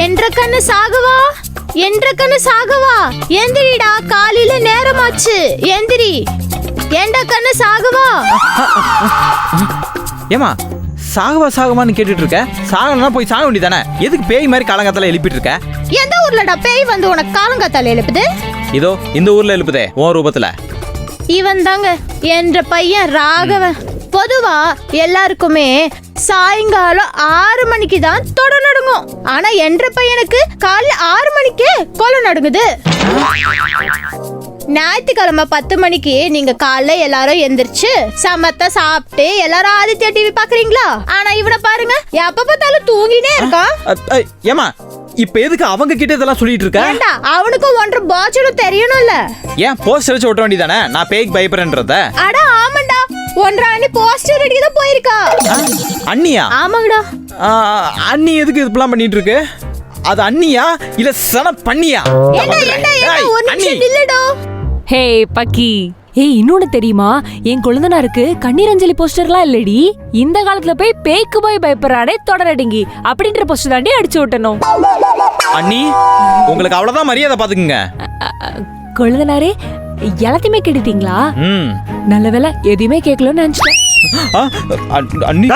என்ற கண்ணு சாகவா, என்ற கண்ணு சாகவா, எந்திரிடா, காலையில நேரமாச்சு, எந்திரி. என்ற கண்ணு சாகவா. ஏமா சாகவா சாகவான்னு கேட்டுட்டு இருக்க? சாகனா போய் சாக வேண்டியதானே? எதுக்கு பேய் மாதிரி காலங்காத்தால எழுப்பிட்டு இருக்க? எந்த ஊர்லடா பேய் வந்து உனக்கு காலங்காத்தால எழுப்புது? இதோ இந்த ஊர்ல எழுப்புதே உன் ரூபத்துல. இவன் தாங்க என்ற பையன் ராகவன். பொதுவா எல்லாருக்குமே சாயங்காலம் 6 மணிக்கு தான் தொட நடுங்கும். ஆனா என்ற பையனுக்கு காலைல 6 மணிக்கு கொலை நடுங்குது. ஞாயிற்றுக்கிழமை 10 மணிக்கு நீங்க காலைல எல்லாரும் எந்திரிச்சு சமத்த சாப்பிட்டு எல்லாரும் ஆதித்யா டிவி பாக்குறீங்களா? ஆனா இவனை பாருங்க, எப்ப பார்த்தாலும் தூங்கினே இருக்கான். ஏமா இப்ப எதுக்கு அவங்க கிட்ட இதெல்லாம் சொல்லிட்டு இருக்க? ஏண்டா அவனுக்கும் ஒன்று பாச்சனும் தெரியணும்ல. ஏன் போஸ்டர் வச்சு ஒட்ட வேண்டியதானே? நான் பேய்க்கு பயப்படுறேன்றத. அட ஆமாண்டா, ஒன்றரை அண்ணி போஸ்டர் அடிக்க தான் போயிருக்கா. அண்ணியா? ஆமாங்கடா. அண்ணி எதுக்கு இதெல்லாம் பண்ணிட்டு இருக்கு? அது அண்ணியா இல்ல சன பண்ணியா? ஒரு நிமிஷம் நில்லுடா. ஹே பக்கி, ஏய் இன்னொன்னு தெரியுமா? என் கொழுந்தனாருக்கு கண்ணீரஞ்சலி போஸ்டர்லாம் இல்லடி. இந்த காலத்துல போய் பேய்க்கு போய் பயப்படுறானே தொடரடிங்கி அப்படின்ற போஸ்டர் தாண்டி அடிச்சு விட்டணும். அண்ணி உங்களுக்கு அவ்வளவுதான் மரியாதை பாத்துக்குங்க. கொழுந்தனாரே எல்லாத்தையுமே கேட்டுட்டீங்களா? நல்ல வேலை எதையுமே கேட்கலன்னு நினைச்சிட்டேன். அண்ணி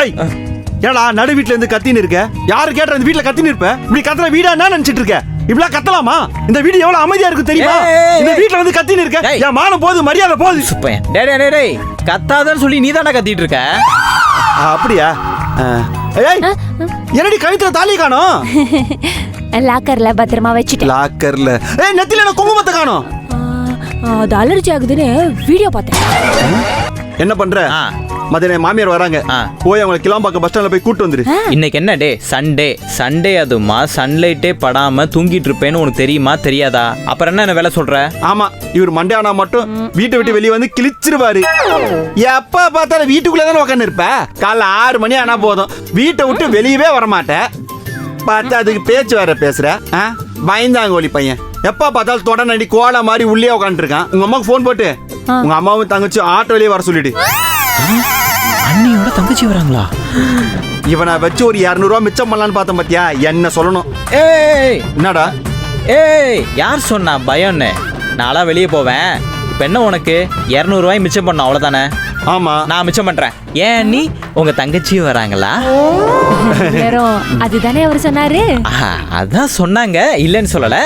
ஏடா நடு வீட்டுல இருந்து கத்தின்னு இருக்க? யாரு கேட்ட இந்த வீட்டுல கத்தின்னு இருப்ப? இப்படி கத்துற வீடா என்ன நினைச்சிட்டு இருக்க? இப்படிலாம் கத்தலாமா? இந்த வீடு எவ்வளவு அமைதியா இருக்கு தெரியுமா? இந்த வீட்டுல வந்து கத்தின்னு இருக்க. என் மானம் போகுது, மரியாதை போகுது. சுப்பையன் டேய் கத்தாதன்னு சொல்லி நீ தானே கத்திட்டு இருக்க. அப்படியா? ஏய் என்னடி கழுத்துல தாலி காணோம்? லாக்கர்ல பத்திரமா வச்சுட்டேன். லாக்கர்ல? ஏய் நெத்தில என்ன குங்குமத்தை காணோம்? அது அலர்ஜி ஆகுதுன்னு வீடியோ பார்த்தேன். என்ன பண்ற? மதியம் மாமியார் வராங்க, போய் அவங்களை கிளாம்பாக்கம் பஸ் ஸ்டாண்ட்ல போய் கூட்டு வந்துரு. இன்னைக்கு என்ன டே? சண்டே. அதுமா சன்லைட்டே படாம தூங்கிட்டு இருப்பேன்னு உனக்கு தெரியுமா தெரியாதா? அப்புறம் என்ன வேலை சொல்ற? ஆமா, இவர் மண்டே ஆனா மட்டும் வீட்டை விட்டு வெளியே வந்து கிழிச்சிருவாரு. எப்ப பார்த்தாலும் வீட்டுக்குள்ளே உட்காந்து இருப்ப. காலைல 6 மணி ஆனா போதும் வீட்டை விட்டு வெளியவே வரமாட்டேன். பார்த்தா அதுக்கு பேச்சு வேற பேசுற. பயந்தாங்க ஒலி பையன். எப்ப பார்த்தாலும் தொட நடி கோலா மாதிரி உள்ளே உட்காந்து இருக்கான். உங்க அம்மாவுக்கு போன் போட்டு உங்க அம்மாவும் தங்கச்சி ஆட்டோலயே வர சொல்லிடு. அண்ணியோட தங்கச்சி வராங்களா? இவனை வச்சு ஒரு 200 ரூபா மிச்சம் பண்ணலான்னு பார்த்தேன். பாத்தியா என்ன சொல்லணும்? ஏய் என்னடா? யார் சொன்னா பயம்னு? நாளா வெளியே போவேன். இப்ப என்ன உனக்கு 200 ரூபாய் மிச்சம் பண்ண அவ்வளவுதானே? ஆமா, நான் மிச்சம் பண்றேன். ஏன் நீ உங்க தங்கச்சி வராங்களா? அதுதானே அவர் சொன்னாரு. அதான் சொன்னாங்க, இல்லன்னு சொல்லல.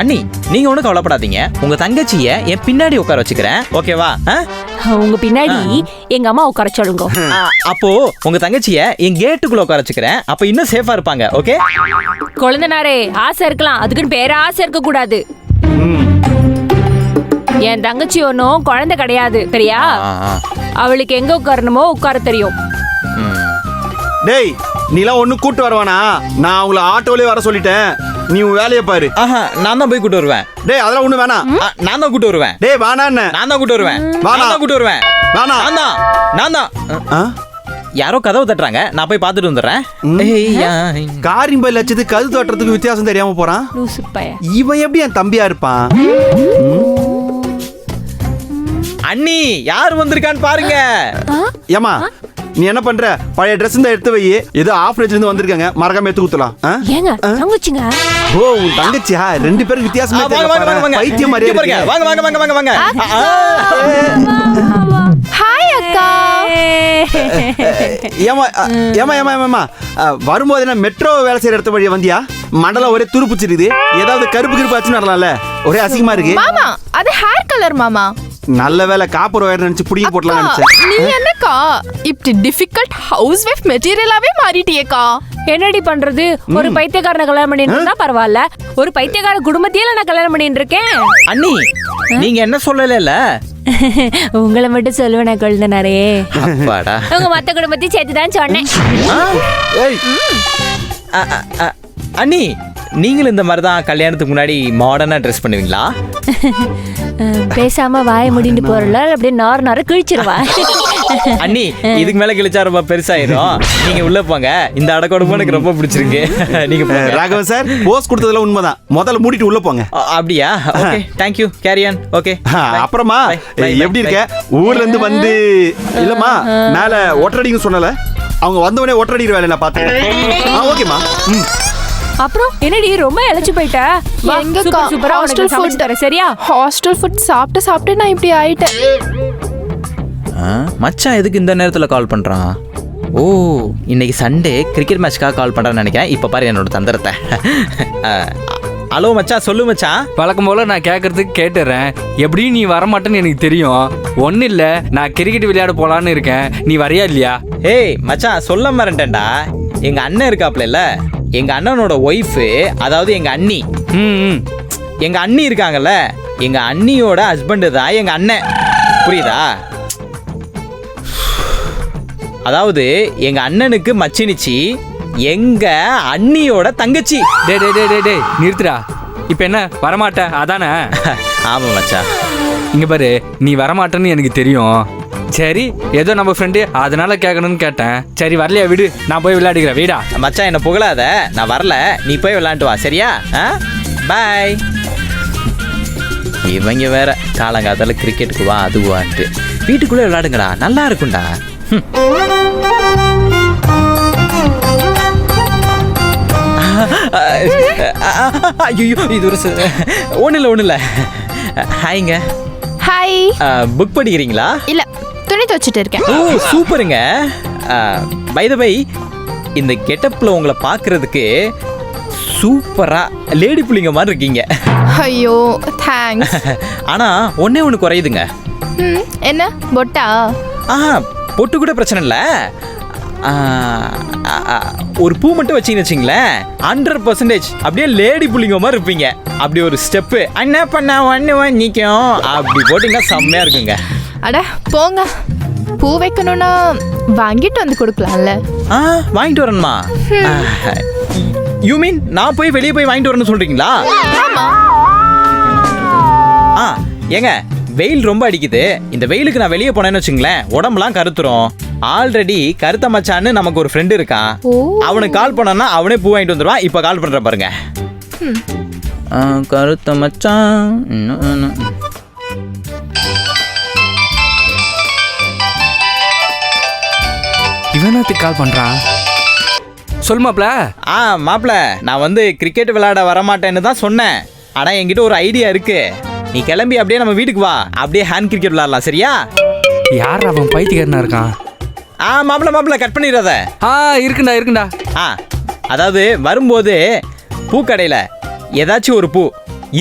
அண்ணி நீங்க ஒண்ணு கவலைப்படாதீங்க. உங்க தங்கச்சிய என் பின்னாடி உட்கார வச்சுக்கிறேன், ஓகேவா? உங்க பின்னாடி எங்க அம்மா உட்கார சொல்லுங்க. அப்போ உங்க தங்கச்சிய என் கேட்டுக்குள்ள உட்கார வச்சுக்கிறேன். அப்ப இன்னும் சேஃபா இருப்பாங்க, ஓகே? குழந்தைனாரே ஆசை இருக்கலாம், அதுக்குன்னு பேர ஆசை இருக்க கூடாது. என் தங்கச்சி ஒன்னும் குழந்தை கிடையாது, சரியா? அவளுக்கு எங்க உட்காரணுமோ உட்கார தெரியும். டேய் நீலாம் ஒண்ணு கூட்டு வரவானா? நான் அவங்கள ஆட்டோலயே வர சொல்லிட்டேன். நீ உன் வேலையை பாரு. நான் தான் போய் கூட்டு வருவேன். டேய் அதெல்லாம் ஒண்ணு வேணாம். நான் தான் கூட்டு வருவேன். டேய் வானா என்ன? நான் தான் கூட்டு வருவேன். கூட்டு வருவேன். நான் தான். யாரோ கதவு தட்டுறாங்க, நான் போய் பார்த்துட்டு வந்துடுறேன். காரிம்பல் லட்சத்து கது தட்டுறதுக்கு வித்தியாசம் தெரியாம போறான். இவன் எப்படி என் தம்பியா இருப்பான்? அண்ணி யார் வந்திருக்கான்னு பாருங்க. ஏமா நீ என்ன பண்ற? பழைய ட்ரெஸ் இந்த எடுத்து வை. ஏதோ ஆஃப் ரேஞ்ச்ல இருந்து வந்திருக்காங்க, மறக்காம எடுத்து குத்தலாம். ஏங்க தங்கச்சிங்க? ஓ உன் தங்கச்சியா? 2 பேருக்கு வித்தியாசமே தெரியல. பைத்தியம் மாதிரியே இருக்கு. வாங்க. ஹாய் அக்கா. ஏமா வரும்போது என்ன மெட்ரோ வேலை செய்யற இடத்து வழியா வந்தியா? மண்டலம் ஒரே துருப்புச்சிருது. ஏதாவது கருப்பு ஆச்சு நடலாம்ல? ஒரே அசிங்கமா இருக்கு. மாமா அது ஹேர் கலர் மாமா. நல்ல வேலை காப்பர் ஒயர் நினைச்சு புடிங்கி போடலாம் நினைச்சேன். நீ என்னக்கா இப்படி டிஃபிகல்ட் ஹவுஸ் வைஃப் மெட்டீரியலாவே மாறிட்டியேக்கா? என்னடி பண்றது? ஒரு பைத்தியக்காரனை கல்யாணம் பண்ணிட்டு இருந்தா பரவாயில்ல, ஒரு பைத்தியக்கார குடும்பத்தையில நான் கல்யாணம் பண்ணிட்டு இருக்கேன். அண்ணி நீங்க என்ன சொல்லல? உங்களை மட்டும் சொல்லுவேன் கொழுந்தனாரே. அப்பாடா, உங்க மத்த குடும்பத்தையும் சேர்த்துதான் சொன்னேன். அண்ணி நீங்களும் இந்த மாதிரி தான் கல்யாணத்துக்கு முன்னாடி மாடர்னா ட்ரெஸ் பண்ணுவீங்களா? பேசாம வாய முடிந்து போறல அப்படியே நார கிழிச்சிருவா. அண்ணி இதுக்கு மேல கிழிச்சா ரொம்ப பெருசாயிரும். நீங்க உள்ள போங்க. இந்த அடக்கொடுப்பு எனக்கு ரொம்ப பிடிச்சிருக்கு. நீங்க ராகவன் சார் போஸ் கொடுத்ததுல உண்மைதான். முதல்ல மூடிட்டு உள்ள போங்க. அப்படியா? Okay, thank you. Carry on. Okay. அப்புறமா எப்படி இருக்க? ஊர்ல இருந்து வந்து இல்லம்மா மேல ஒட்டடிங்க சொன்னல, அவங்க வந்தவனே ஒட்டடிக்கிற வேலை நான் பார்த்தேன். ஓகேமா. அப்புறம் என்னடி ரொம்ப இழைச்சு போயிட்ட? வா, எங்கக்கா, சூப்பர் சூப்பரா hostel உனக்கு சமைச்சு food. தரேன், சரியா? ஹாஸ்டல் ஃபுட் சாப்பிட்டு நான் இப்படி ஆயிட்டேன். மச்சான் எதுக்கு இந்த நேரத்தில் கால் பண்ணுறான்? ஓ, இன்னைக்கு சண்டே கிரிக்கெட் மேட்ச்க்காக கால் பண்ணுறான்னு நினைக்கிறேன். இப்போ பாரு என்னோட தந்திரத்தை. ஹலோ மச்சான், சொல்லு மச்சான். வழக்கம் போல நான் கேட்கறதுக்கு கேட்டுறேன். எப்படியும் நீ வரமாட்டேன்னு எனக்கு தெரியும். ஒன்றும் இல்லை, நான் கிரிக்கெட் விளையாட போலான்னு இருக்கேன். நீ வரையா இல்லையா? ஏய் மச்சான், சொல்ல மறந்துட்டேன்டா. எங்கள் அண்ணன் இருக்காப்ல, எங்கள் அண்ணனோட ஒய்ஃபு, அதாவது எங்கள் அண்ணி. ம் எங்கள் அண்ணி இருக்காங்கல்ல, எங்கள் அண்ணியோட ஹஸ்பண்டு தான் எங்கள் அண்ணன். புரியுதா? அதாவது எங்க அண்ணனுக்கு மச்சினிச்சி எங்க அண்ணியோட தங்கச்சி. டே டே டே டே டே நிறுத்துடா. இப்போ என்ன வரமாட்ட அதானே? ஆமா மச்சான். இங்க பாரு, நீ வரமாட்டேன்னு எனக்கு தெரியும். சரி, ஏதோ நம்ம ஃப்ரெண்டு அதனால கேட்கணும்னு கேட்டேன். சரி வரலையா, விடு, நான் போய் விளையாடுகிறேன். வீடா மச்சான், என்ன புகழாத, நான் வரல, நீ போய் விளையாண்டு வா, சரியா? பாய். இவங்க வேற காலங்காத்தால கிரிக்கெட்டுக்கு வா அதுவான்ட்டு. வீட்டுக்குள்ளே விளையாடுங்கடா, நல்லா இருக்கும்டா. ஐயோ, இது ஒரு ஒன்றும் இல்லை. ஹாய்ங்க. ஹாய். புக் படிக்கிறீங்களா? இல்ல, துணி துவைச்சிட்டு இருக்கேன். ஓ சூப்பருங்க. பை த பை, இந்த கெட்டப்பில் உங்களை பார்க்கறதுக்கு சூப்பரா லேடி புள்ளிங்க மாதிரி இருக்கீங்க. ஐயோ தேங்க்ஸ். ஆனால் ஒன்று குறையுதுங்க. என்ன பொட்டா? பொட்டு கூட பிரச்சனை இல்லை. ஒரு பூ மட்டும் வச்சிங்கன்னு வச்சிங்களேன், 100% அப்படியே லேடி புள்ளிங்க மாதிரி இருப்பீங்க. அப்படி ஒரு ஸ்டெப்பு என்ன பண்ண ஒன்று நிற்கும் அப்படி போட்டிங்கன்னா செம்மையாக இருக்குங்க. அட போங்க, பூ வைக்கணும்னா வாங்கிட்டு வந்து கொடுக்கலாம்ல. வாங்கிட்டு வரணுமா? யூ மீன் நான் போய் வெளியே போய் வாங்கிட்டு வரணும்னு சொல்கிறீங்களா? ஏங்க, வெயில் ரொம்ப அடிக்குது. இந்த வெயிலுக்கு நான் வெளியே போனேன்னு வச்சுங்களேன், உடம்புலாம் கருத்துரும். ஆல்ரெடி கருத்த மச்சான்னு நமக்கு ஒரு ஃப்ரெண்டு இருக்கான். அவனுக்கு கால் பண்ணனா அவனே பூ வாங்கிட்டு வந்துடுவான். இப்போ கால் பண்ணுறேன் பாருங்க. கருத்த மச்சான். இவனத்துக்கு கால் பண்றான். சொல் மாப்ள. மாப்ள, நான் வந்து கிரிக்கெட் விளையாட வரமாட்டேன்னு தான் சொன்னேன். ஆனால் என்கிட்ட ஒரு ஐடியா இருக்கு. நீ கிளம்பி அப்படியே நம்ம வீட்டுக்கு வா, அப்படியே ஹேண்ட் கிரிக்கெட் விளையாடலாம், சரியா? யார் அவன் பைத்தியக்காரனா இருக்கான்? மாப்பிள கட் பண்ணிடுறத. இருக்குண்டா. அதாவது வரும்போது பூக்கடையில் ஏதாச்சும் ஒரு பூ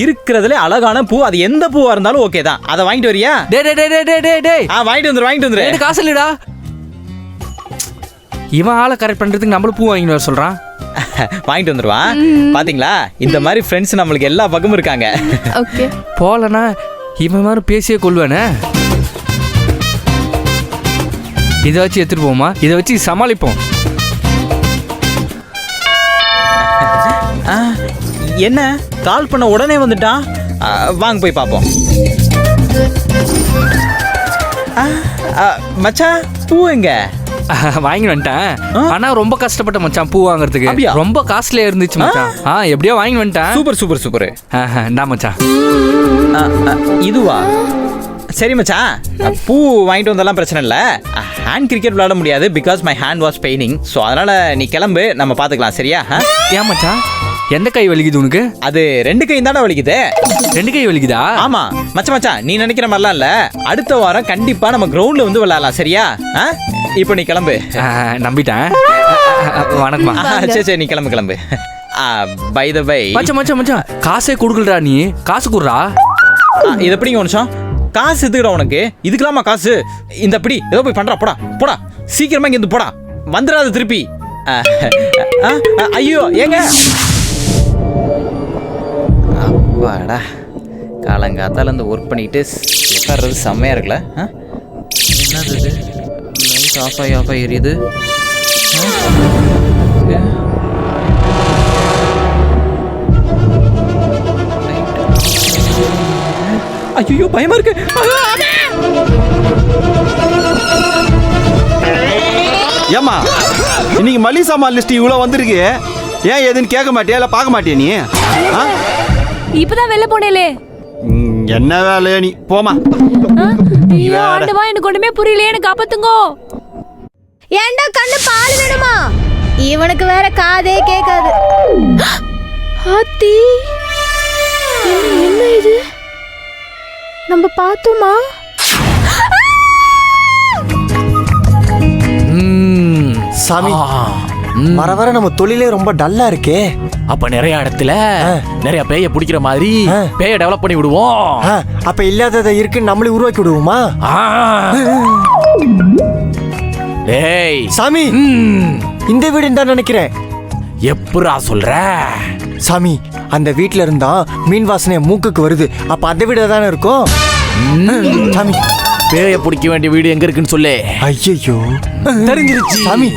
இருக்கிறதுல அழகான பூ, அது எந்த பூவா இருந்தாலும் ஓகே தான். அதை வாங்கிட்டு வரியா? வாங்கிட்டு வந்துரு. காசு இல்லடா. இவன் ஆளை கரெக்ட் பண்றதுக்கு நம்மளும் பூ வாங்கிட்டு வர சொல்றான். வாங்கிட்டு வந்துருவான். பாத்தீங்களா, இந்த மாதிரி ஃப்ரெண்ட்ஸ் நம்மளுக்கு எல்லா பக்கமும் இருக்காங்க. ஓகே, போலனா இவன் மாதிரி பேசியே கொள்வானே. இதை வச்சு எடுத்துட்டு போமா, இதை வச்சு சமாளிப்போம். என்ன கால் பண்ண உடனே வந்துட்டான்? வாங்க போய் பார்ப்போம். மச்சான், பூ எங்க? வாங்கி வந்துட்டேன். ஆனா ரொம்ப கஷ்டப்பட்ட மச்சான் பூ வாங்குறதுக்கு. ரொம்ப காஸ்ட்லியா இருந்துச்சு மச்சான். எப்படியோ வாங்கி வந்துட்டேன். சூப்பர். என்ன மச்சான் இதுவா? சரி மச்சான், பூ வாங்கிட்டு வந்தாலும் பிரச்சனை இல்லை. ஹேண்ட் கிரிக்கெட் விளையாட முடியாது, because my hand was paining. So அதனால நீ கிளம்பு, நம்ம பார்த்துக்கலாம், சரியா? ஏன் மச்சான், எந்த கை வலிக்குது உனக்கு? அது 2 கை தானே வலிக்குது. 2 கை வலிக்குதா? ஆமா மச்சான், நீ நினைக்கிற மாதிரிலாம் இல்ல. அடுத்த வாரம் கண்டிப்பா நம்ம கிரவுண்ட்ல வந்து விளையாடலாம், சரியா? இப்போ நீ கிளம்பு. நம்பிட்டேன். வணக்கம்மா. சரி, நீ கிளம்பு. பை த பை மச்சான் காசே கொடுக்கலடா. நீ காசு கொடுறா. இது எப்படிங்க ஒரு நிமிஷம்? காசு எதுக்குடா உனக்கு? இதுக்கலாமா காசு? இந்த படி ஏதோ போய் பண்றா. போடா சீக்கிரமா இங்க இருந்து போடா, வந்துடாது திருப்பி. ஐயோ ஏங்க, அப்பாடா, காலங்காத்தால இருந்து ஒர்க் பண்ணிட்டு உட்கார்றது செம்மையா இருக்குல்ல. என்னது இது? லைட் ஆஃப் ஆகி எரியுது. ஐயோ பயமா இருக்கு. ஏமா, இன்னைக்கு மளிகை சாமான் லிஸ்ட் இவ்வளோ வந்திருக்கு. ஏன் எதுன்னு கேட்க மாட்டியா, இல்லை பார்க்க மாட்டியா நீ? இப்பதான் வெளில போனேலே. என்ன வேலையா நீ? போமா. எனக்கு ஒண்ணுமே புரியலையே, எனக்கு காப்பாத்துங்கோ. ஏண்டா கண்ணு பால் வேணுமா? இவனுக்கு வேற காதே கேட்காது. நம்ம பார்த்தோமா? சாமி வர வர நம்ம தொழிலே ரொம்ப டல்லா இருக்கே. அப்ப நிறைய இடத்துல நிறைய பேய பிடிக்கிற மாதிரி பேய டெவலப் பண்ணி விடுவோம். அப்ப இல்லாததை இருக்குன்னு நம்மளே உருவாக்கி விடுவோமா? டேய் சாமி இந்த வீடு தான் நினைக்கிறேன். எப்படா சொல்ற? சாமி அந்த வீட்ல இருந்தா மீன் வாசனை மூக்குக்கு வருது. அப்ப அந்த வீடு தானே இருக்கும். சாமி பேய பிடிக்க வேண்டிய வீடு எங்க இருக்குன்னு சொல்லு. ஐயோ தெரிஞ்சிருச்சு சாமி.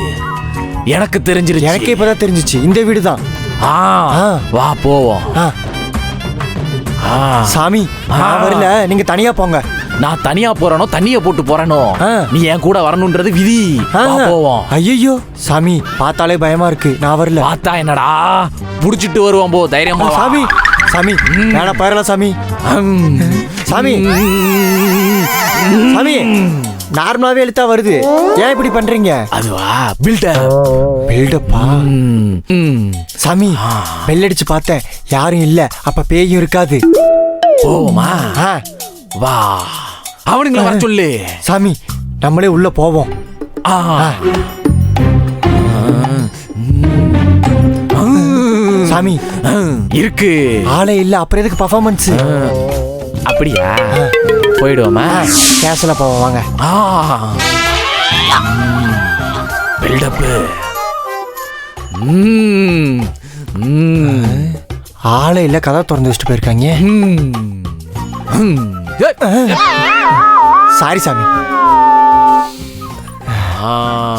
எனக்கு தெரிஞ்சிருச்சு. எனக்கே இப்பதான் தெரிஞ்சிச்சு இந்த வீடு தான். வா போவோம். சாமி நான் வரல, நீங்க தனியா போங்க. நான் தனியா போறனோ தண்ணிய போட்டு போறனோ, நீ என் கூட வரணும்ன்றது விதி. வா போவோம். ஐயோ சாமி பார்த்தாலே பயமா இருக்கு, நான் வரல. பார்த்தா என்னடா புடிச்சிட்டு வருவோம், போ தைரியமா வா. சாமி சாமி வேணா போயிடலாம் சாமி. சாமி சாமி நார்மலாவே எழுத்தா வருது, ஏன் இப்படி பண்றீங்க? அதுவா பில்டர். பில்டப்பா? சாமி பெல் அடிச்சு பார்த்தேன், யாரும் இல்ல. அப்ப பேயும் இருக்காது. போவோமா? வா அவனுங்களை வர சொல்லு. சாமி நம்மளே உள்ள போவோம். சாமி இருக்கு ஆளே இல்ல, அப்புறம் எதுக்கு பர்ஃபார்மன்ஸ்? அப்படியா? போயிடுவோமா? கேஸ்ல போவோம் வாங்க. பில்டப். ஆளே இல்ல, கதை திறந்து வச்சுட்டு போயிருக்காங்க. சாரி சாமி.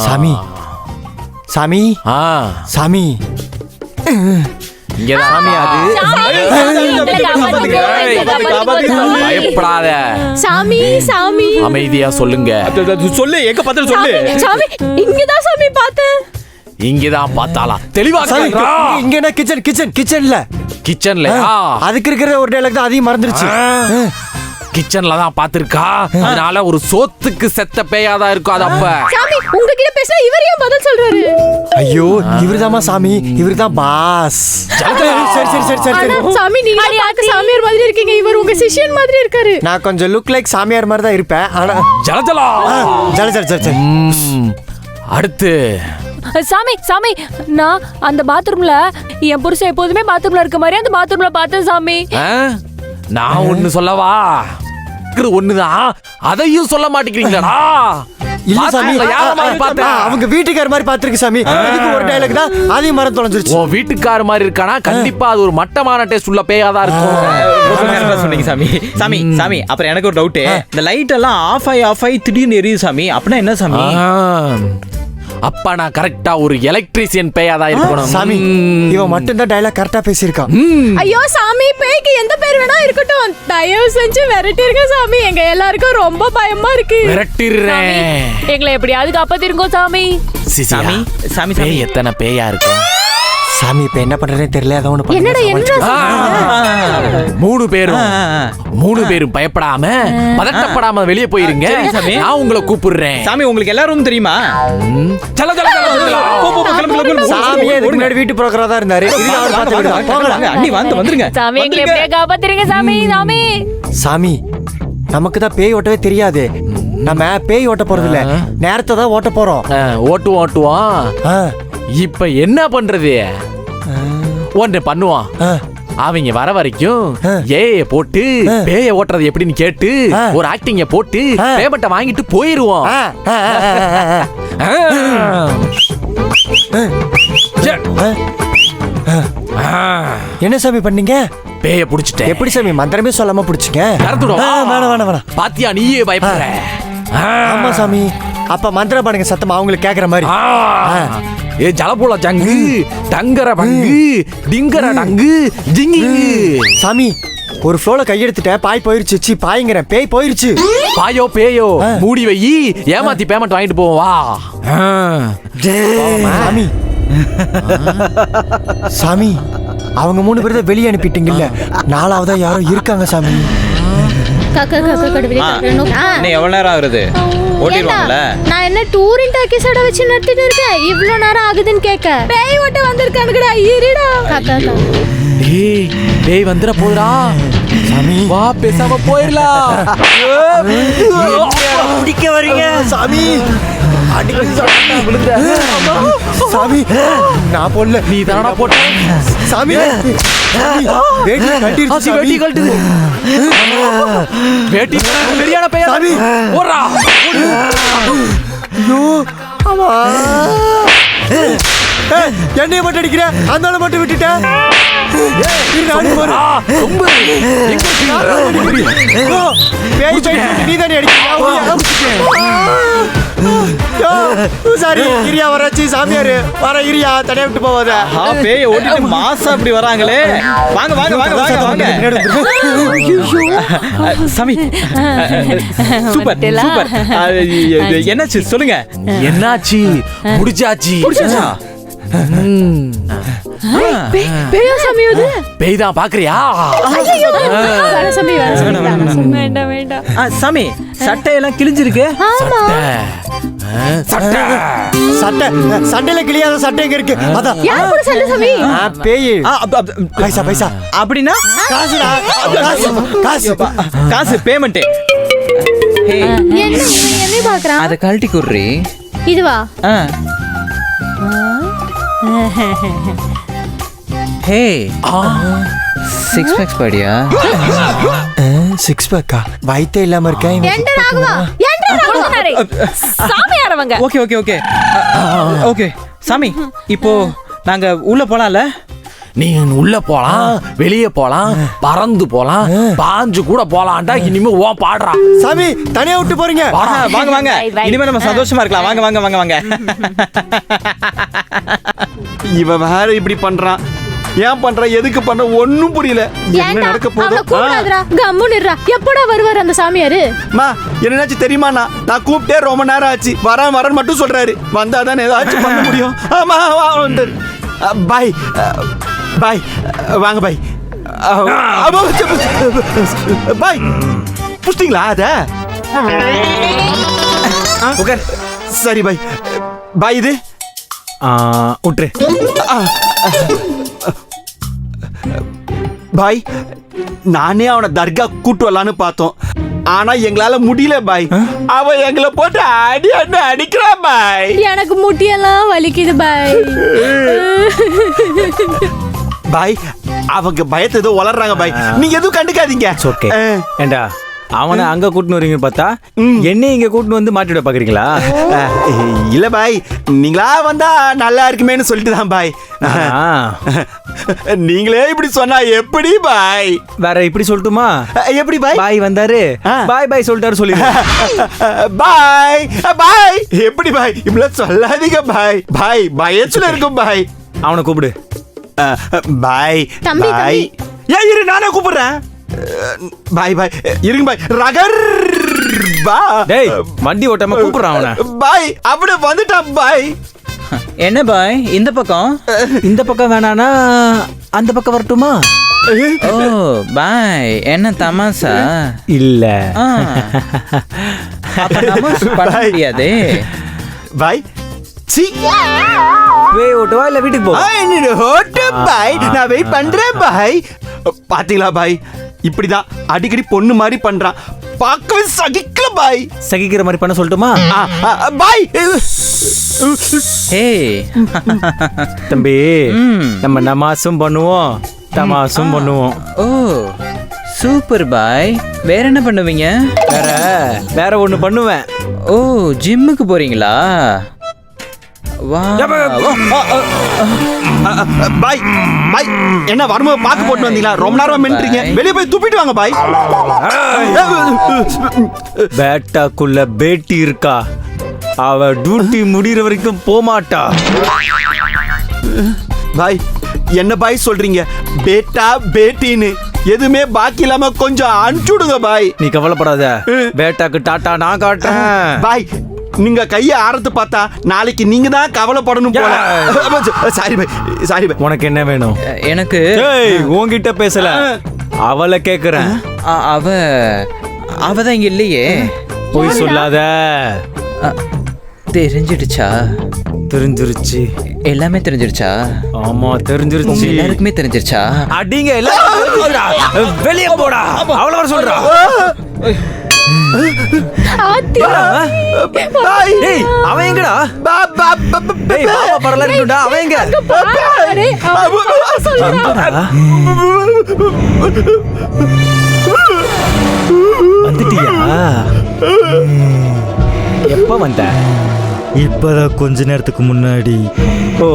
சாமி சாமி சாமி சாமி பயப்படாத. சாமி சாமி அமைதியா சொல்லுங்க. சொல்லு, எங்க பார்த்து சொல்லு. சாமி இங்கதான் சாமி பார்த்தேன். இங்கதான் பார்த்தாளா? தெளிவா இங்க என்ன கிச்சன் கிச்சன் கிச்சன்ல கிச்சன்ல அதுக்கு இருக்கிற ஒரு டைலாக் தான் அதையும் மறந்துருச்சு. கிச்சன்ல தான் பாத்துருக்கா. அதனால ஒரு சோத்துக்கு செத்த பேயாதான் இருக்கும். அது அப்ப சாமி உங்ககிட்ட பேசினா இவர் ஏன் பதில் சொல்றாரு? ஐயோ இவர்தாமா சாமி, இவர்தான் பாஸ். சரி சரி சரி சரி சரி. சாமி நீங்க பார்க்க சாமியார் மாதிரி இருக்கீங்க, இவர் உங்க சிஷ்யன் மாதிரி இருக்காரு. நான் கொஞ்சம் லுக் லைக் சாமியார் மாதிரி தான் இருப்பேன். ஆனா ஜலஜலா ஜல ஜல ஜல. அடுத்து சாமி சாமி நான் அந்த பாத்ரூம்ல என் புருஷன் எப்போதுமே பாத்ரூம்ல இருக்க மாதிரி அந்த பாத்ரூம்ல பார்த்தேன் சாமி. நான் ஒண்ணு சொல்லவா? ஒண்ணுதான், அதையும் சொல்ல மாட்டேங்கிறீங்களா? இல்ல சாமி, அவங்க வீட்டுக்கார மாதிரி பாத்துருக்கு சாமி. இதுக்கு ஒரு டைலாக் தான் அதையும் மறந்து தொலைஞ்சிருச்சு. உன் வீட்டுக்கார மாதிரி இருக்கானா? கண்டிப்பா அது ஒரு மட்டமான டேஸ்ட் உள்ள பேயாதான் இருக்கும். சொன்னீங்க சாமி. சாமி சாமி அப்புறம் எனக்கு ஒரு டவுட். இந்த லைட் எல்லாம் ஆஃப் ஆகி திடீர்னு எரியுது சாமி, அப்படின்னா என்ன சாமி? அப்ப நான் கரெக்டா ஒரு எலக்ட்ரீசியன் பேயாதான் இருக்கணும் சாமி. இவன் மட்டும் தான் டைலாக் கரெக்டா பேசியிருக்கான். ஐயோ சாமி, பேய்க்கு எந்த பேர் வேணா இருக்கட்டும், தயவு செஞ்சு விரட்டிருங்க சாமி. எங்க எல்லாருக்கும் ரொம்ப பயமா இருக்கு. விரட்டிடுறேன். எங்களை எப்படியாவது காப்பாத்திருங்கோ சாமி. சாமி சாமி பேய் எத்தனை பேயா இருக்கும்? சாமி இப்ப என்ன பண்றதே தெரியல. அத ஒண்ணு என்னடா மூணு பேரும் பயப்படாம பதட்டப்படாம வெளியே போயிருங்க. நான் உங்களை கூப்பிடுறேன். சாமி உங்களுக்கு எல்லாரும் தெரியுமா? சல சல சல. சாமியே இதுக்கு முன்னாடி வீட்டு புரோக்கரா தான் இருந்தாரு. இது அவர் பார்த்து விடுங்க. போங்க அண்ணி வந்துருங்க. சாமி எங்களை எப்படியா காப்பாத்திருங்க சாமி. சாமி சாமி நமக்கு தான் பேய் ஓட்டவே தெரியாது. நம்ம பேய் ஓட்ட போறது இல்ல, நேரத்தை தான் ஓட்ட போறோம். ஓட்டுவோம். இப்ப என்ன பண்றது? ஒன்று பண்ணுவான். அவங்க வர வரைக்கும் ஏய போட்டு பேய ஓட்டுறது எப்படின்னு கேட்டு ஒரு ஆக்டிங்க போட்டு பேமெண்ட்டை வாங்கிட்டு போயிருவோம். என்ன சாமி பண்ணீங்க? பேய புடிச்சிட்டேன். எப்படி சாமி மந்திரமே சொல்லாம புடிச்சிங்க? வேணாம் வேணாம் வேணாம். பாத்தியா நீயே பயப்படுற. ஆமா சாமி. அப்ப மந்திரம் பண்ணுங்க சத்தமா, அவங்களுக்கு கேக்குற மாதிரி. ஏ ஜலபோல ஜங்கு டங்கர பங்கு டிங்கர டங்கு ஜிங்கி. சாமி ஒரு ஃப்ளோல கையெடுத்துட்டேன், பாய் போயிருச்சு. சி பாய்ங்கறேன், பேய் போயிருச்சு. பாயோ பேயோ மூடி வை, ஏமாத்தி பேமெண்ட் வாங்கிட்டு போவோம். வா சாமி. சாமி அவங்க 3 பேரை வெளியே அனுப்பிட்டீங்கல்ல, 4ஆவதா யாரோ இருக்காங்க சாமி. எவ்வளவு நேரம் ஆகுது? ஓட்டிடுவாங்கல. நான் என்ன டூரிங் டாக்கீஸ் அட வச்சு நடத்திட்டு இருக்கேன், இவ்ளோ நேரம் ஆகுதுன்னு கேட்க. பேய் ஓட்ட வந்திருக்கானுங்கடா, இருடா. டேய் வந்துற போறா. சாமி வா பேசாம போயிடலாம். பிடிக்க வரீங்க சாமி. அடிக்கடி விழுந்த சாமி. நான் போடல, நீ தானா போட்ட. சாமி. வேட்டி கட்டிருச்சு வேட்டி கழட்டுது. வேட்டி சரியான பையன் சாமி. ஓடுறா. ஐயோ ஆமா. என்னைய மட்டும் அடிக்கிற, அந்த ஆளை மட்டும் விட்டுட்டேன். சாரி இரியா வராச்சு சாமியாரு வர இரியா தடையா விட்டு போவாத. பேய ஓட்டிட்டு மாசம் அப்படி வராங்களே. வாங்க வாங்க வாங்க வாங்க வாங்க. சாமி சூப்பர் சூப்பர். என்னாச்சு சொல்லுங்க. என்னாச்சு? முடிச்சாச்சு. புடிச்சாச்சா? பேயா சாமி அது? பேய் தான் பாக்குறியா? வேணாம் சாமி, வேணாம் சாமி. வேண்டாம் வேண்டாம். சாமி சட்டையெல்லாம் கிழிஞ்சிருக்கு. சட்டை. சட்டை சண்டையில கிளியாத சட்டை எங்க இருக்கு? அதான் யார் கூட சண்டை சாமி? பேய். பைசா பைசா அப்படின்னா காசுடா, காசு காசு பேமெண்ட். என்ன பாக்குறான்? அத கழட்டி குடுறி. இதுவா? ஹே சிக்ஸ் பேக்ஸ் பாடியா? சிக்ஸ் பேக்கா? வயித்தே இல்லாம இருக்கேன். ஏண்டா ராகவா? ஏண்டா கொழுந்தனாரே, சாமியாரவங்க. Okay okay okay okay. சாமி இப்போ நாங்க உள்ள போலாம்ல? நீ உள்ள போலாம், வெளியே போலாம், பறந்து போலாம், பாஞ்சு கூட போலாம்டா. இனிமே ஓ பாடுறா. சாமி தனியா விட்டு போறீங்க? வாங்க வாங்க. இனிமே நம்ம சந்தோஷமா இருக்கலாம். வாங்க வாங்க வாங்க வாங்க. இவன் வேற இப்படி பண்றான். ஏன் பண்ற, எதுக்கு பண்ற, ஒன்னும் புரியல. என்ன நடக்க போகுது? கம்முன்னுறா. எப்படா வருவார் அந்த சாமியாரு? மா என்னாச்சு தெரியுமா? நான் கூப்பிட்டே ரொம்ப நேரம் ஆச்சு. வரேன் வரேன் மட்டும் சொல்றாரு. வந்தாதான் ஏதாச்சும் பண்ண முடியும். ஆமா பாய் பாய். வாங்க பாய். பாய் புஷ்டிங்களா அத? உட்கார். சரி பாய். பாய் இது விட்டுரு. பாய் நானே அவனை தர்கா கூட்டு வரலான்னு பார்த்தோம். ஆனா எங்களால முடியல பாய். அவ எங்களை போட்டு அடி அடிக்கிறா பாய். எனக்கு முட்டியெல்லாம் வலிக்குது பாய். பாய் அவங்க பயத்தை ஏதோ வளர்றாங்க பாய். நீங்க எதுவும் கண்டுக்காதீங்க. ஓகே ஏண்டா அவனை அங்க கூட்டின்னு வரீங்கன்னு பார்த்தா என்ன இங்க கூட்டின்னு வந்து மாட்டிவிட பாக்குறீங்களா? இல்ல பாய், நீங்களா வந்தா நல்லா இருக்குமேன்னு சொல்லிட்டு தான் பாய். நீங்களே இப்படி சொன்னா எப்படி பாய்? வேற இப்படி சொல்லட்டுமா? எப்படி பாய்? பாய் வந்தாரு பாய் பாய் சொல்லிட்டாரு சொல்லி பாய் பாய். எப்படி பாய் இப்படிலாம் சொல்லாதீங்க பாய். பாய் பயத்துல இருக்கும் பாய். அவனை கூப்பிடு. பாய் தம்பி, பாய். ஏன் இரு நானே கூப்பிடுறேன். பாய் பாய் இருங்க பாய். ரகர் பா. டேய் வண்டி ஓட்டாம கூப்பிடுறான் அவனை. பாய் அப்படியே வந்துட்டான் பாய். என்ன பாய் இந்த பக்கம்? இந்த பக்கம் வேணானா அந்த பக்கம் வரட்டுமா? ஓ பாய் என்ன தமாசா? இல்ல அப்ப தமாசு பண்ண முடியாதே பாய். சி போய் ஓட்டுவா இல்ல வீட்டுக்கு போ? ஹோட்டு பாய். நான் வெயிட் பண்றேன் பாய். பாத்தீங்களா பாய் இப்படிதான் அடிக்கடி பொண்ணு மாதிரி பண்றான். பார்க்கவே சகிக்கல பாய். சகிக்கிற மாதிரி பண்ண சொல்லட்டுமா? பாய் ஹே தம்பி நம்ம நமாசும் பண்ணுவோம் தமாசும் பண்ணுவோம். ஓ சூப்பர் பாய். வேற என்ன பண்ணுவீங்க? வேற ஒண்ணு பண்ணுவேன். ஓ ஜிம்முக்கு போறீங்களா? வா பாய் பாய் என்ன வரும்போது பாக்கு போட்டு வந்தீங்களா? ரொம்ப நேரம் மென்றீங்க. வெளியே போய் துப்பிட்டு வாங்க பாய். பேட்டாக்குள்ள பேட்டி இருக்கா? அவ டியூட்டி முடிகிற வரைக்கும் போமாட்டா. பாய் என்ன பாய் சொல்றீங்க? பேட்டா பேட்டின்னு எதுவுமே பாக்கி இல்லாம கொஞ்சம் அனுப்பிச்சுடுங்க பாய். நீ கவலைப்படாத. பேட்டாக்கு டாட்டா நான் காட்டுறேன். பாய் நீங்க கைய ஆரத்து பார்த்தா நாளைக்கு நீங்க தான் கவலைப்படணும் போல. சாரி பாய் சாரி பாய். உனக்கு என்ன வேணும்? எனக்கு உன்கிட்ட பேசல, அவளை கேக்குறேன். அவதான் இங்க இல்லையே. போய் சொல்லாத. தெரிஞ்சிடுச்சா? தெரிஞ்சிருச்சு. எல்லாமே தெரிஞ்சிருச்சா? ஆமா தெரிஞ்சிருச்சு. உங்க எல்லாருக்குமே தெரிஞ்சிருச்சா? அடிங்க எல்லாம் தெரிஞ்சிருச்சுடா. வெளியே போடா. அவ்வளவு வர சொல்றா. டேய் அவன் எங்கடா? டேய் பாப்பா பரல இருக்குடா. அவன் எங்க? வந்துட்டியா? எப்ப வந்த? இப்பதான் கொஞ்ச நேரத்துக்கு முன்னாடி. ஓ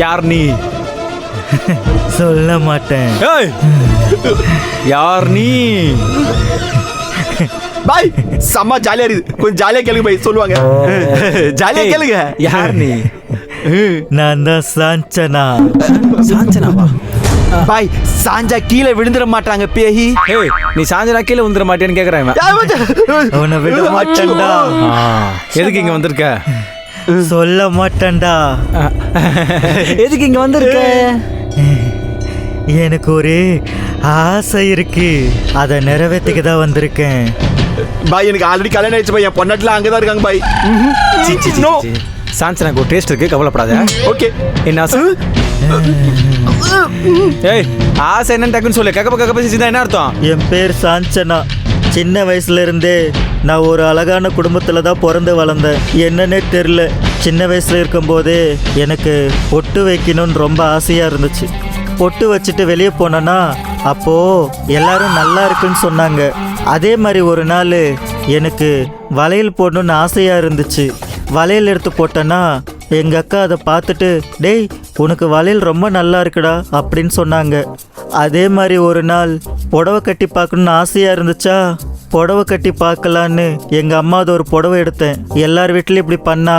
யார் நீ? சொல்ல மாட்டேன். ஏய் யார் நீ? பாய் செம்ம ஜாலியா இருக்குது. கொஞ்சம் ஜாலியா கேளுங்க பாய், சொல்லுவாங்க. ஜாலியா கேளுங்க. யார் நீ? நான் தான் சாஞ்சனா. சாஞ்சனாவா? பாய் சாஞ்சா கீழே விழுந்துட மாட்டாங்க பேஹி. ஏய் நீ சாஞ்சனா கீழே வந்துட மாட்டேன்னு கேக்குறேன். அவனை விட மாட்டேன்டா. எதுக்கு இங்க வந்திருக்க? சொல்ல மாட்டேன்டா. எதுக்கு இங்க வந்திருக்க? எனக்கு ஒரு ஆசை இருக்கு, அதை நிறைவேற்றிக்க தான் வந்திருக்கேன். பாய் எனக்கு ஆல்ரெடி கல்யாணம் ஆயிடுச்சு பாய். என் பொண்ணாட்டில் அங்கதான் இருக்காங்க பாய். நோ சாஞ்சனாக்கு ஒரு டேஸ்ட் இருக்கு, கவலைப்படாத. ஓகே. என்ன ஆசை? ஏய் ஆசை என்னன்னு டக்குன்னு சொல்லு. கக்கப்ப சிதா என்ன அர்த்தம்? என் பேர் சாஞ்சனா. சின்ன வயசுல இருந்தே நான் ஒரு அழகான குடும்பத்தில் தான் பிறந்து வளர்ந்தேன். என்னன்னே தெரில, சின்ன வயசுல இருக்கும்போதே எனக்கு பொட்டு வைக்கணும்னு ரொம்ப ஆசையாக இருந்துச்சு. பொட்டு வச்சுட்டு வெளியே போனேன்னா அப்போது எல்லாரும் நல்லா இருக்குன்னு சொன்னாங்க. அதே மாதிரி ஒரு நாள் எனக்கு வளையல் போடணுன்னு ஆசையாக இருந்துச்சு. வளையல் எடுத்து போட்டேன்னா எங்கள் அக்கா அதை பார்த்துட்டு, டேய் உனக்கு வளையல் ரொம்ப நல்லா இருக்குடா அப்படின்னு சொன்னாங்க. அதே மாதிரி ஒரு நாள் புடவை கட்டி பார்க்கணுன்னு ஆசையாக இருந்துச்சா, புடவை கட்டி பார்க்கலான்னு எங்கள் அம்மா அது ஒரு புடவை எடுத்தேன். எல்லார் வீட்லையும் இப்படி பண்ணா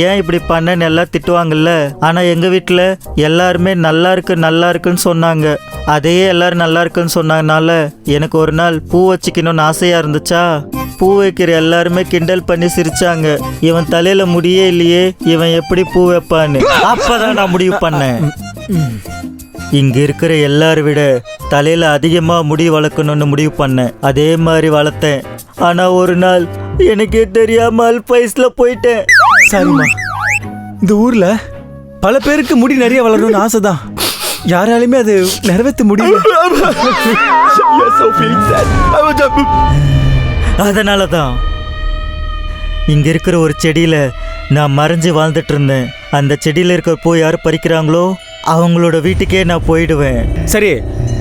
ஏன் இப்படி பண்ணேன்னு எல்லாம் திட்டுவாங்கல்ல. ஆனால் எங்கள் வீட்டில் எல்லாருமே நல்லா இருக்குன்னு சொன்னாங்க. அதையே எல்லாரும் நல்லா இருக்குன்னு சொன்னதுனால எனக்கு ஒரு நாள் பூ வச்சுக்கணும்னு ஆசையாக இருந்துச்சா, பூ வைக்கிற எல்லாருமே கிண்டல் பண்ணி சிரிச்சாங்க. இவன் தலையில முடியே இல்லையே, இவன் எப்படி பூ வைப்பான்னு. அப்பதான் நான் முடிவு பண்ணேன், இங்க இருக்கிற எல்லாரை விட தலையில அதிகமா முடி வளர்க்கணும்னு முடிவு பண்ணேன். அதே மாதிரி வளர்த்தேன். ஆனா ஒரு நாள் எனக்கே தெரியாம அல்பைஸ்ல போயிட்டேன். சரிம்மா, இந்த ஊர்ல பல பேருக்கு முடி நிறைய வளரணும்னு ஆசைதான். யாராலுமே அது நிறைவேற்ற முடியல. அதனால தான் இங்க இருக்கிற ஒரு செடியில நான் மறைஞ்சு வாழ்ந்துட்டு இருந்தேன். அந்த செடியில இருக்கிற பூ யாரு பறிக்கிறாங்களோ அவங்களோட வீட்டுக்கே நான் போயிடுவேன். சரி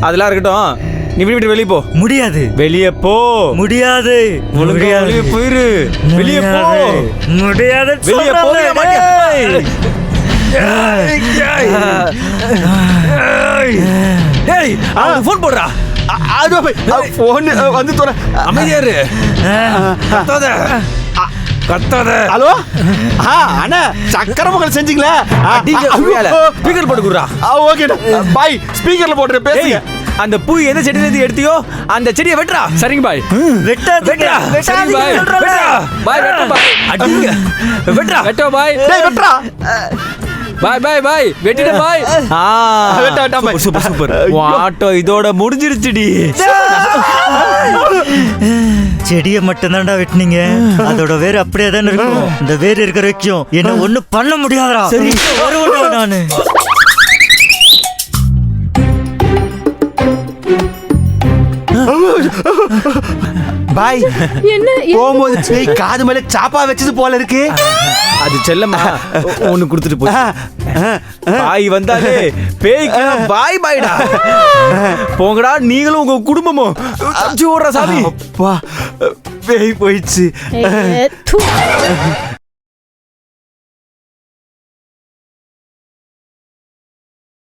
அதெல்லாம் இருக்கட்டும், நீ வீட்டு வெளியே போ. முடியாது. வெளியே போ. முடியாது. வெளியே போயிரு. வெளியே போ. முடியாது. வெளியே போன் போடுறா. போன் வந்து தோற. அமைதியாரு. கத்தாத. ஹலோ அண்ணா, சக்கரை பொங்கல் செஞ்சீங்களா? ஸ்பீக்கர் போட்டு குடுறா. ஓகேடா பாய், ஸ்பீக்கர்ல போட்டு பேசுங்க. அந்த பூ எந்த செடியில இருந்து எடுத்தியோ அந்த செடியை வெட்டுறா. சரிங்க பாய். வெட்டா. சரிங்க பாய். வெட்டுறா. பாய் வெட்ட பாய். அடிங்க. வெட்டுறா. வெட்ட பாய். டேய் வெட்டுறா. பாய் வெட்டிட பாய். வெட்டா பாய். சூப்பர். ஆட்டோ இதோட முடிஞ்சிருச்சுடி. செடியை மட்டும்தான்டா வெட்டினீங்க, அதோட வேறு அப்படியே தானே இருக்கும். இந்த வேறு இருக்கிற வரைக்கும் என்ன ஒண்ணு பண்ண முடியாதா? சரி வருவேன் நானு. பாய் போகும்போது பேய் காது மேல சாப்பா வச்சது போல இருக்கு. அது செல்லம்மா ஒண்ணு கொடுத்துட்டு போய் பாய் வந்தாலே பேய்க்கு பாய் பாய்டா. போங்கடா நீங்களும் உங்க குடும்பமும். சாமி அப்பா பேய் போயிடுச்சு.